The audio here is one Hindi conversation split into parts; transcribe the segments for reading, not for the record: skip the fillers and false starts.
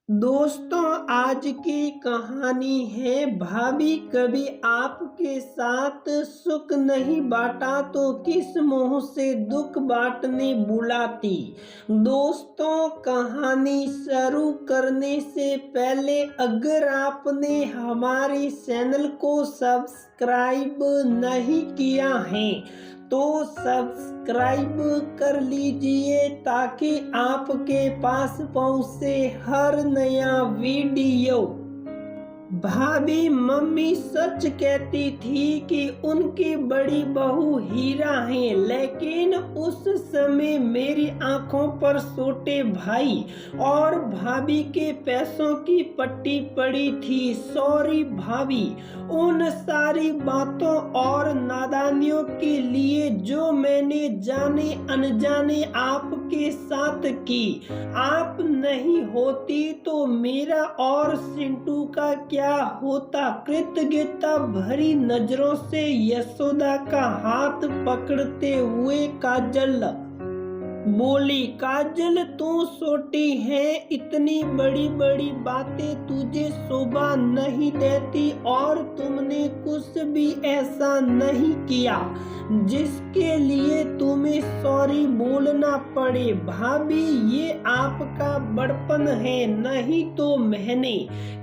दोस्तों, आज की कहानी है भाभी कभी आपके साथ सुख नहीं बांटा तो किस मुंह से दुख बांटने बुलाती। दोस्तों, कहानी शुरू करने से पहले अगर आपने हमारे चैनल को सब्सक्राइब नहीं किया है तो सब्सक्राइब कर लीजिए ताकि आपके पास पहुंचे हर नया वीडियो। भाभी मम्मी सच कहती थी कि उनकी बड़ी बहू हीरा है, लेकिन उस समय मेरी आंखों पर छोटे भाई और भाभी के पैसों की पट्टी पड़ी थी। सॉरी भाभी, उन सारी बातों और नादानियों के लिए जो मैंने जाने अनजाने आपके साथ की। आप नहीं होती तो मेरा और सिंटू का क्या होता। कृतज्ञता भरी नजरों से यशोदा का हाथ पकड़ते हुए काजल बोली, काजल तू छोटी है, इतनी बड़ी बड़ी बातें तुझे शोभा नहीं देती और तुमने कुछ भी ऐसा नहीं किया जिसके लिए तुम्हें सॉरी बोलना पड़े। भाभी, ये आपका बड़पन है, नहीं तो मैंने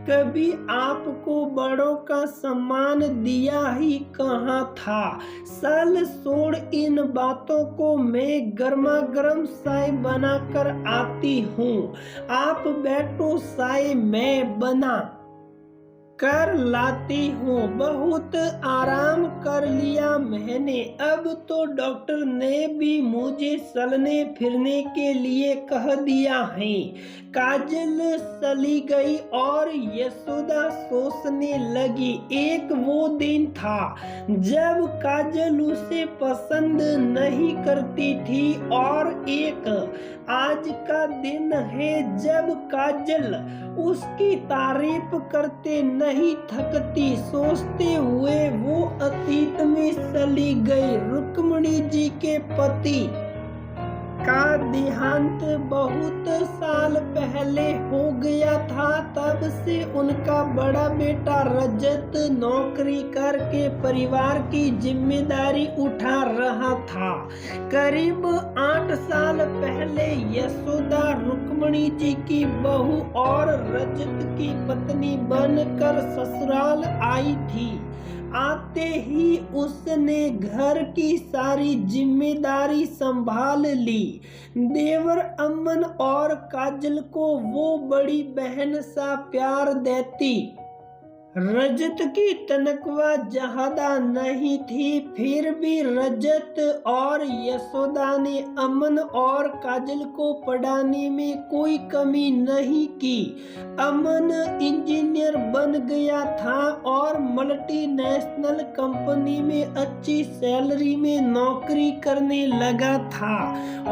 कभी आपको बड़ों का सम्मान दिया ही कहाँ था। साल छोड़ इन बातों को, मैं गर्मा गर्म चाय बनाकर आती हूँ। आप बैठो, चाय मैं बना कर लाती हूँ। बहुत आराम कर लिया मैंने, अब तो डॉक्टर ने भी मुझे चलने फिरने के लिए कह दिया है। काजल चली गई और यशोदा सोचने लगी। एक वो दिन था जब काजल उसे पसंद नहीं करती थी और एक आज का दिन है जब काजल उसकी तारीफ करते नहीं थकती। सोचते हुए वो अतीत में चली गई। रुक्मिणी जी के पति का देहांत बहुत साल पहले हो गया था। तब से उनका बड़ा बेटा रजत नौकरी करके परिवार की जिम्मेदारी उठा रहा था। करीब 8 साल पहले यशोदा रुक्मिणी जी की बहू और रजत की पत्नी बनकर ससुराल आई थी। आते ही उसने घर की सारी जिम्मेदारी संभाल ली। देवर अमन और काजल को वो बड़ी बहन सा प्यार देती। रजत की तनख्वाह ज्यादा नहीं थी, फिर भी रजत और यशोदा ने अमन और काजल को पढ़ाने में कोई कमी नहीं की। अमन इंजीनियर बन गया था और मल्टीनेशनल कंपनी में अच्छी सैलरी में नौकरी करने लगा था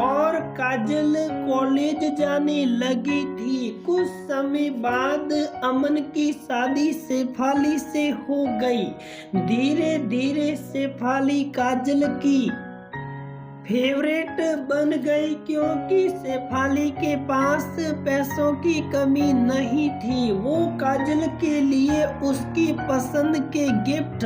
और काजल कॉलेज जाने लगी थी। कुछ समय बाद अमन की शादी शेफाली से हो गई। धीरे धीरे शेफाली काजल की फेवरेट बन गई क्योंकि शेफाली के पास पैसों की कमी नहीं थी। वो काजल के लिए उसकी पसंद के गिफ्ट,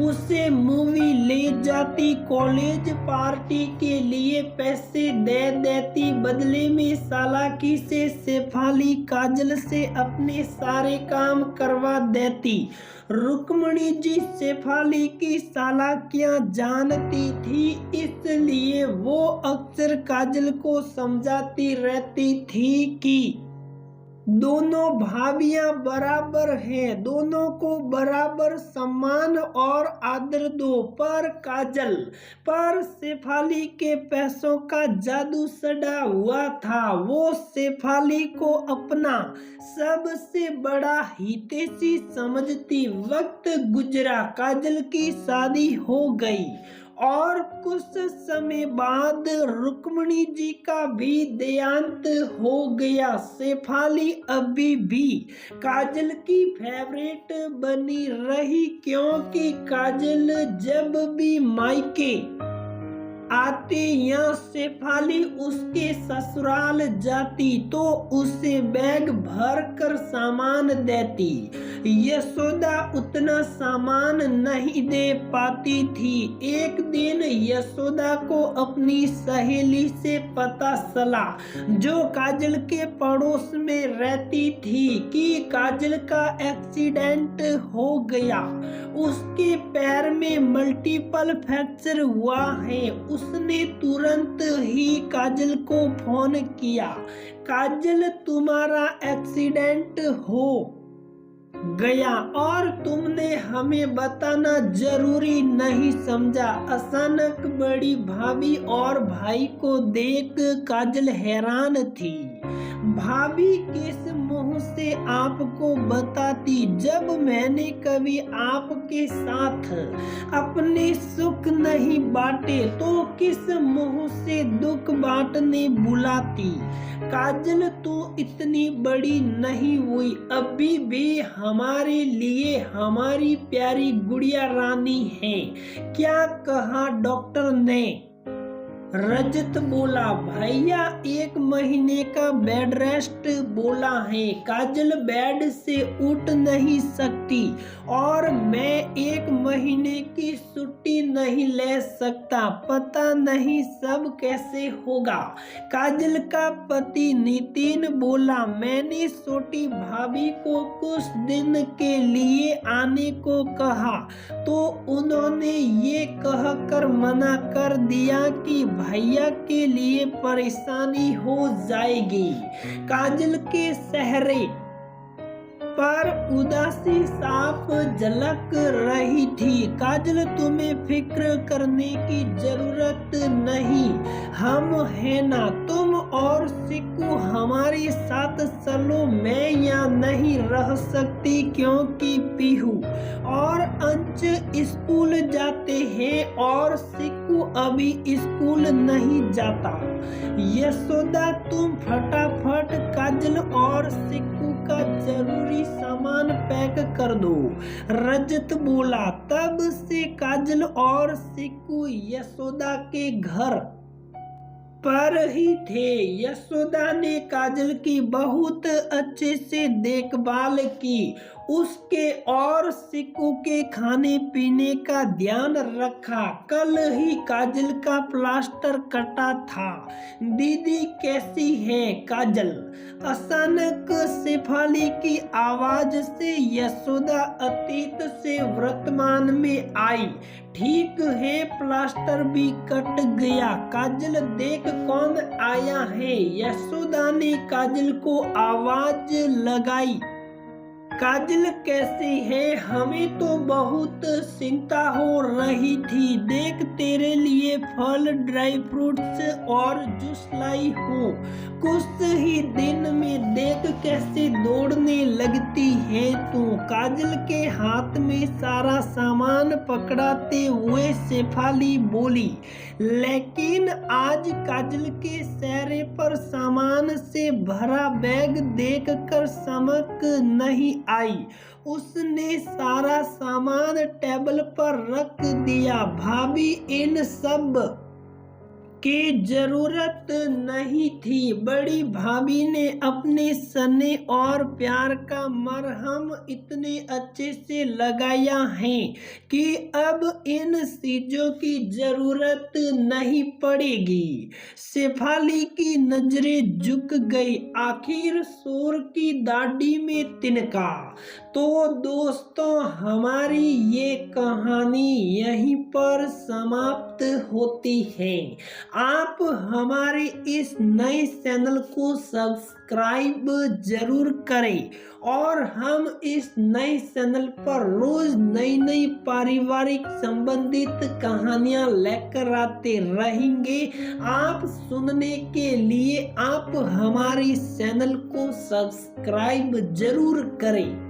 उसे मूवी ले जाती, कॉलेज पार्टी के लिए पैसे दे देती। बदले में चालाकी से शेफाली काजल से अपने सारे काम करवा देती। रुक्मिणी जी शेफाली की चालाकियां जानती थी, इसलिए वो अक्सर काजल को समझाती रहती थी कि दोनों भाभियां बराबर हैं, दोनों को बराबर सम्मान और आदर दो। पर शेफाली के पैसों का जादू चढ़ा हुआ था। वो शेफाली को अपना सबसे बड़ा हितैषी समझती। वक्त गुजरा, काजल की शादी हो गई और कुछ समय बाद रुक्मिणी जी का भी देहांत हो गया। शेफाली अभी भी काजल की फेवरेट बनी रही क्योंकि काजल जब भी मायके आते या शेफाली उसके ससुराल जाती तो उसे बैग भर कर सामान देती। यशोदा उतना सामान नहीं दे पाती थी। एक दिन यशोदा को अपनी सहेली से पता चला, जो काजल के पड़ोस में रहती थी, कि काजल का एक्सीडेंट हो गया। उसके पैर में मल्टीपल फ्रैक्चर हुआ है। उसने तुरंत ही काजल को फोन किया, काजल तुम्हारा एक्सीडेंट हो गया और तुमने हमें बताना जरूरी नहीं समझा। अचानक बड़ी भाभी और भाई को देख काजल हैरान थी। भाभी किस मुंह से आपको बताती? जब मैंने कभी आपके साथ अपने सुख नहीं बांटे तो किस मुंह से दुख बांटने बुलाती? काजल तू इतनी बड़ी नहीं हुई, अभी भी हमारे लिए हमारी प्यारी गुड़िया रानी है। क्या कहा डॉक्टर ने? रजत बोला, भैया 1 महीने का बेड रेस्ट बोला है। काजल बेड से उठ नहीं सकती और मैं 1 महीने की छुट्टी नहीं ले सकता। पता नहीं सब कैसे होगा। काजल का पति नितिन बोला, मैंने छोटी भाभी को कुछ दिन के लिए आने को कहा तो उन्होंने ये कहकर मना कर दिया कि भैया के लिए परेशानी हो जाएगी। काजल के चेहरे पर उदासी साफ झलक रही थी। काजल तुम्हें फिक्र करने की जरूरत नहीं, हम है ना। तुम और सिक्कू हमारे साथ चलो। मैं यहाँ नहीं रह सकती क्योंकि पीहू और अंश स्कूल जाते हैं और सिक्कू अभी स्कूल नहीं जाता। यशोदा तुम फटाफट काजल और सिक्कू का जरूरी सामान पैक कर दो। रजत बोला, तब से काजल और सिक्कू यशोदा के घर पर ही थे। यशोदा ने काजल की बहुत अच्छे से देखभाल की। उसके और सिक्कू के खाने पीने का ध्यान रखा। कल ही काजल का प्लास्टर कटा था। दीदी कैसी है काजल? अचानक शेफाली की आवाज से यशोदा अतीत से वर्तमान में आई। ठीक है, प्लास्टर भी कट गया। काजल देख कौन आया है। यशोदा ने काजल को आवाज लगाई, काजल कैसी है? हमें तो बहुत चिंता हो रही थी। देख तेरे लिए फल, ड्राई फ्रूट्स और जूस लाई हूँ। कुछ ही दिन में देख कैसे दौड़ने लगती है तू। काजल के हाथ में सारा सामान पकड़ाते हुए शेफाली बोली, लेकिन आज काजल के चेहरे पर सामान से भरा बैग देखकर चमक नहीं आई। उसने सारा सामान टेबल पर रख दिया। भाभी इन सब की जरूरत नहीं थी। बड़ी भाभी ने अपने सने और प्यार का मरहम इतने अच्छे से लगाया है कि अब इन चीजों की जरूरत नहीं पड़ेगी। शेफाली की नजरें झुक गई। आखिर शोर की दाढ़ी में तिनका। तो दोस्तों, हमारी ये कहानी यहीं पर समाप्त होती है। आप हमारे इस नए चैनल को सब्सक्राइब जरूर करें और हम इस नए चैनल पर रोज नई नई पारिवारिक संबंधित कहानियां लेकर आते रहेंगे। आप सुनने के लिए आप हमारे चैनल को सब्सक्राइब जरूर करें।